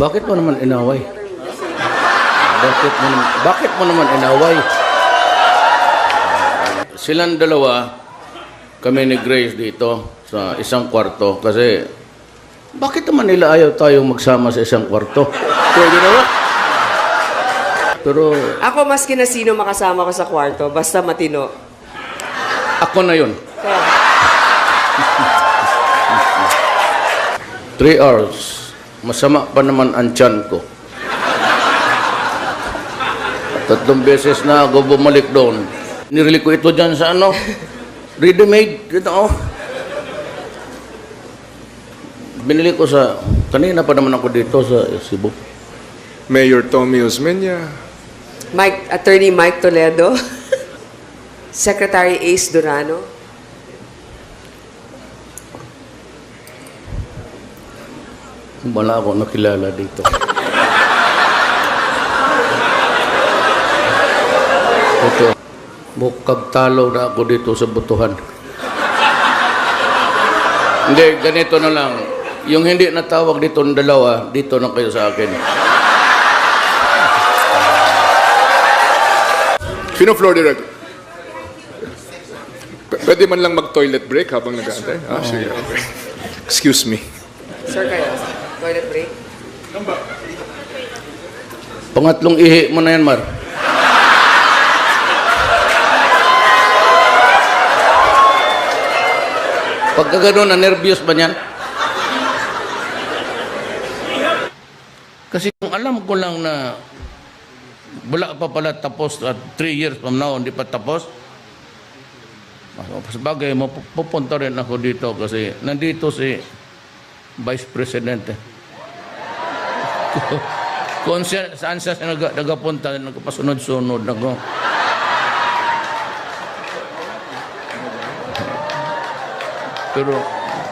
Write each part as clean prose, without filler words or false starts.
Bakit mo naman inaway? Bakit mo naman inaway? Silang dalawa, kami ni Grace dito sa isang kwarto kasi bakit naman nila ayaw tayong magsama sa isang kwarto? Pwede na ba? Pero Ako, maski na sino makasama ko sa kwarto, basta matino. ako na yun. Kaya, 3 hours. Masama pa naman ang tiyan ko. 3 beses na ako bumalik doon. Nirili ko ito dyan sa ano? Ready-made. Dito, oh. Binili ko sa... Kanina pa naman ako dito sa Cebu. Mayor Tommy Osmeña. Attorney Mike Toledo, Secretary Ace Durano. Wala ako nakilala dito. Ito. Mukhang talo na ako dito sa butuhan. Hindi, ganito na lang. Yung hindi natawag dito ng dalawa, dito na kayo sa akin. Sino floor director? Pwede man lang mag-toilet break habang nag-aantay? Ah, sige. Okay. Excuse me. Sir, kayo. Toilet break. Pangatlong ihi mo na yan, Mar. Pagka gano'n, na-nervyos ba niyan? Kasi kung alam ko lang na wala pa pala tapos at 3 years from now, hindi pa tapos, sabagay, pupunta rin ako dito kasi nandito si Vice President. Kung saan siya nagapunta, nagpasunod-sunod ako. Pero,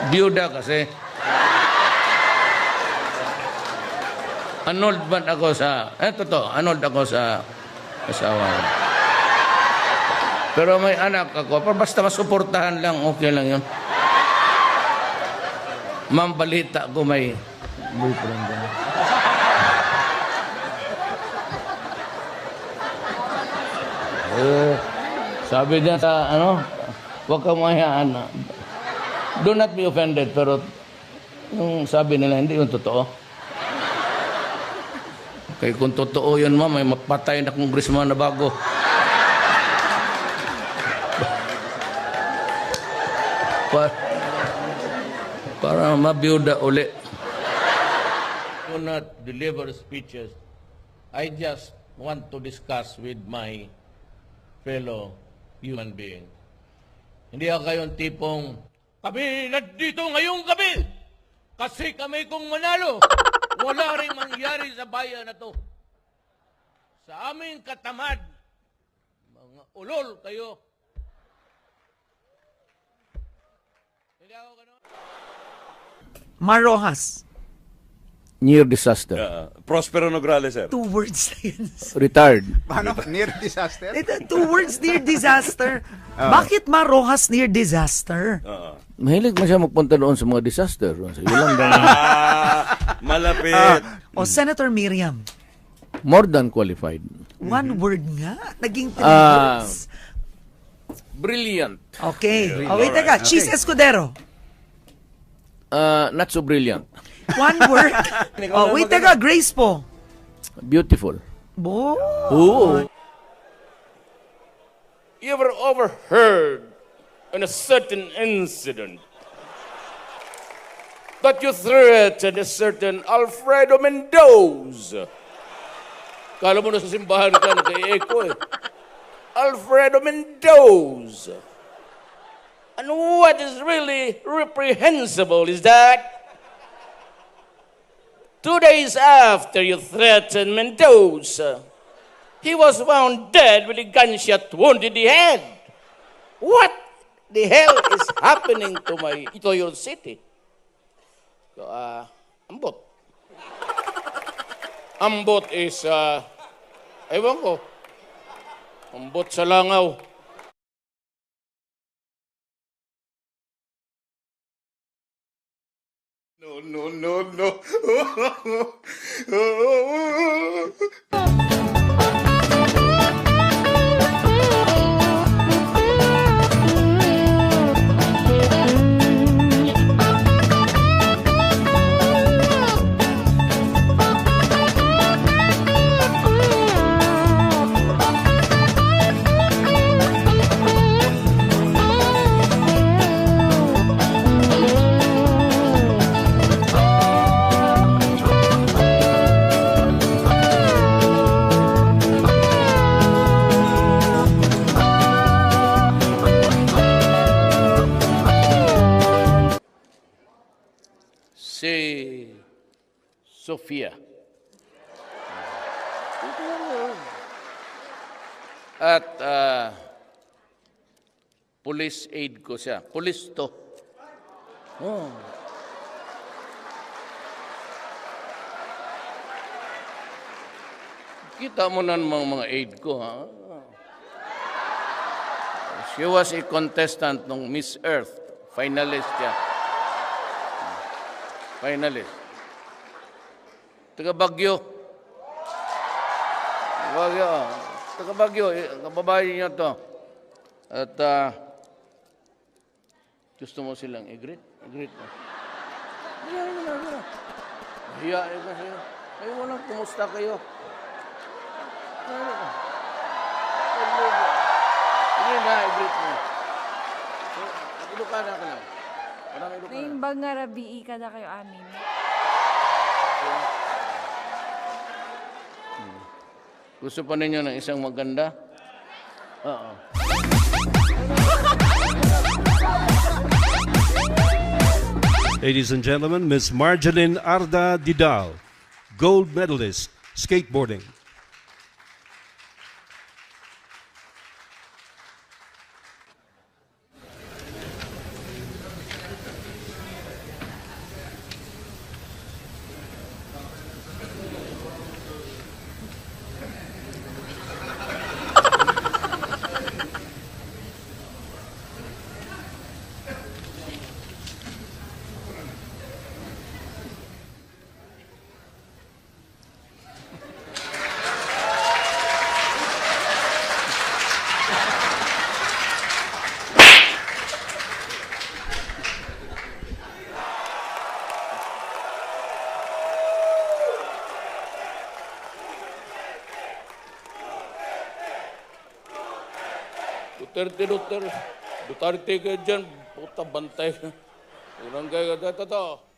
biyuda kasi. Annulled man ako sa, annulled ako sa asawa. Pero may anak ako, pero basta masuportahan lang, okay lang yun. Ma'am, balita ko may boyfriend ka. Sabi niya sa, huwag kang mahayaan. Do not be offended, pero yung sabi nila, hindi yung totoo. Kaya kung totoo yun, ma'am, may mapatay na congressman na bago. Para mabiyuda uli. I will not deliver speeches. I just want to discuss with my fellow human being. Hindi ako kayong tipong, kami nandito ngayong gabi kasi kami kung manalo. Wala rin mangyari sa bayan na to. Sa aming katamad, mga ulol kayo. Hindi ako ganun. Mar Rojas. Near disaster. Prospero Nograles, sir. 2 words na yun. Retired. Paano? Near disaster? 2 words, near disaster. Bakit Mar Rojas near disaster? Mahilig mo siya magpunta doon sa mga disaster. Sa ilang Malapit. O Senator Miriam. more than qualified. 1 word nga. Naging 3 words. Brilliant. Okay. Wait, teka. Cheese Escudero. Not so brilliant. 1 word. Wait, teka. Grace po. Beautiful. Bo. Oo. You ever overheard on a certain incident that you threatened a certain Alfredo Mendoza? Kala mo na sa simbahan ka, nag-echo eh. Alfredo Mendoza. And what is really reprehensible is that 2 days after you threatened Mendoza, he was found dead with a gunshot wound in the head. What the hell is happening to your city? So, ambot. Ambot is, ewan ko, ambot sa langaw. No, no, no, no. Si Sofia. At police aide ko siya. Police to. Oh. Kita mo na mga aide ko, ha? She was a contestant ng Miss Earth. Finalist siya. Finalist. Taga Bagyo. Bagyo. Taga Bagyo. Kababae niyo to. At gusto mo silang i-greet? I-greet mo. Hiya ka sa'yo. Ay, walang kumusta kayo. Hindi na, i-greet mo. Ilocana ka lang. Naimbag nga rabii ka na kayo amin. Gusto pa ninyo ng isang maganda? Oo. Ladies and gentlemen, Miss Marjeline Arda Didal, gold medalist, skateboarding. Duterte ka dyan, puta bantay ka.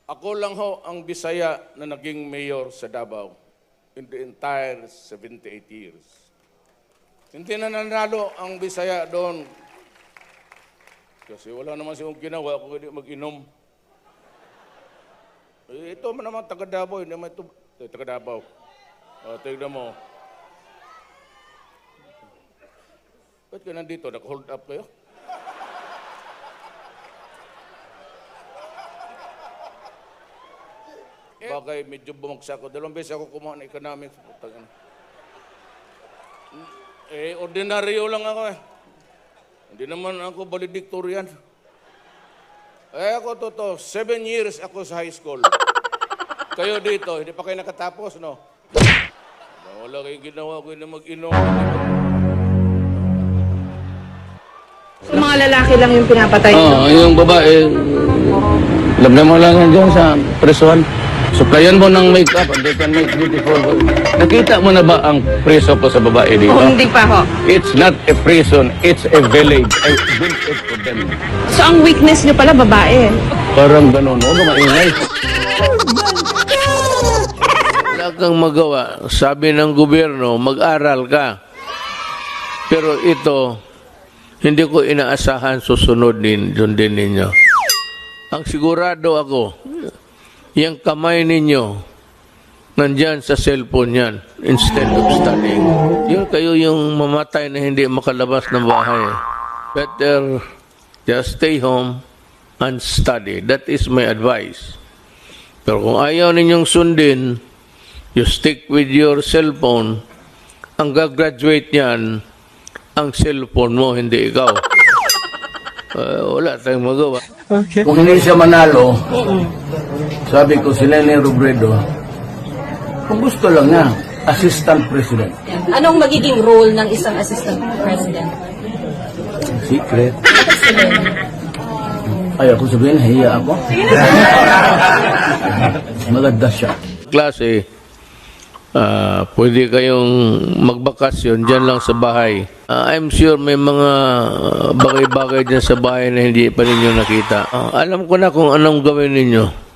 Ako lang ho ang Bisaya na naging mayor sa Davao in the entire 78 years. Hindi na nanalo ang Bisaya doon. Kasi wala naman siyang ginawa kung hindi mag-inom. Ito man naman taga Davao, hindi naman ito taga Davao. Tignan mo. Ba't ka nandito? Naka-hold up kayo? Bagay, medyo bumagsak ako. 2 beses ako kumuha ng economics. Ordinaryo lang ako eh. Hindi naman ako valedictorian. Ako totoo, 7 years ako sa high school. Kayo dito, hindi pa kayo nakatapos, no? Wala kayong ginawa ko na mag-inom. Mga lalaki lang yung pinapatay. Oo, yung babae, labda mo lang yan dyan sa presuhan. Supplyan mo ng makeup and they can make beautiful. Nakita mo na ba ang preso po sa babae dito? Hindi pa ho. It's not a prison, it's a village. I built it for them. So ang weakness nyo pala, babae. Parang ganun, huwag ka maingay. Wala kang magawa. Sabi ng gobyerno, mag-aral ka. Pero ito, hindi ko inaasahan susunod din ninyo. Ang sigurado ako, yung kamay ninyo, nandyan sa cellphone yan, instead of studying. Yun kayo yung mamatay na hindi makalabas ng bahay. Better just stay home and study. That is my advice. Pero kung ayaw ninyong sundin, you stick with your cellphone, ang gagraduate niyan, ang cellphone mo, hindi ikaw. Wala tayong magawa. Okay. Kung hindi siya manalo, Sabi ko si Leni Robredo, kung gusto lang niya, assistant president. Anong magiging role ng isang assistant president? Secret. Ay, ako sabihin, hiya ako. Maganda siya. Klase, pwede kayong magbakasyon dyan lang sa bahay. I'm sure may mga bagay-bagay dyan sa bahay na hindi pa ninyo nakita. Alam ko na kung anong gawin ninyo.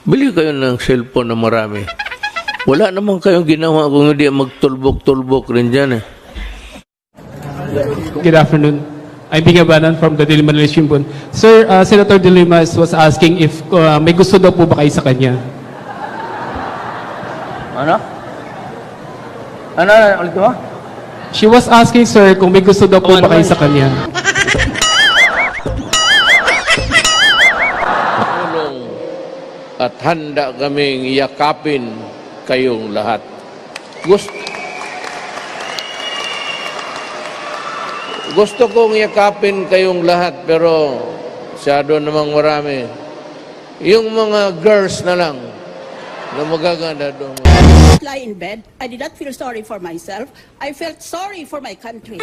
Bili kayo ng cellphone na marami. Wala naman kayong ginawa kung hindi magtulbok-tulbok rin dyan eh. Good afternoon. I'm Bing Abanan from the Daily Manila Shimbun. Sir, Senator De Lima was asking if may gusto daw po ba kayo sa kanya? Ano? Ano? Ulit mo? She was asking, sir, kung may gusto daw po ba kayo sa kanya. Tulong at handa kaming yakapin kayong lahat. Gusto kong yakapin kayong lahat pero masyado namang marami. Yung mga girls na lang na magaganda doon. Lie in bed. I did not feel sorry for myself. I felt sorry for my country.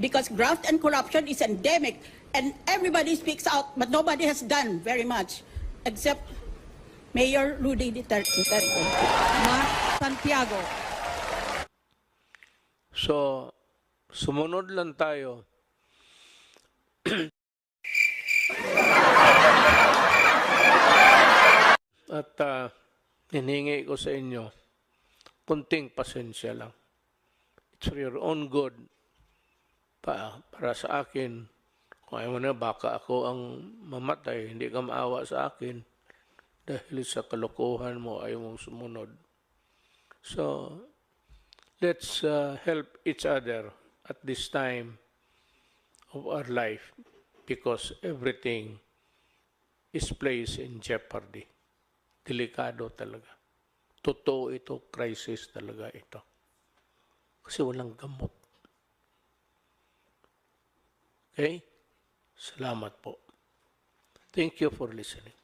Because graft and corruption is endemic and everybody speaks out but nobody has done very much except Mayor Rudy Duterte. Mark Santiago. So, sumunod lang tayo. At hiningi ko sa inyo, kunting pasensya lang. It's for your own good. Para sa akin, kung ayaw mo na, baka ako ang mamatay, hindi ka maawa sa akin dahil sa kalokohan mo ayaw mong sumunod. So, let's help each other at this time of our life because everything is placed in jeopardy. Delikado talaga. Totoo ito, crisis talaga ito. Kasi walang gamot. Okay? Salamat po. Thank you for listening.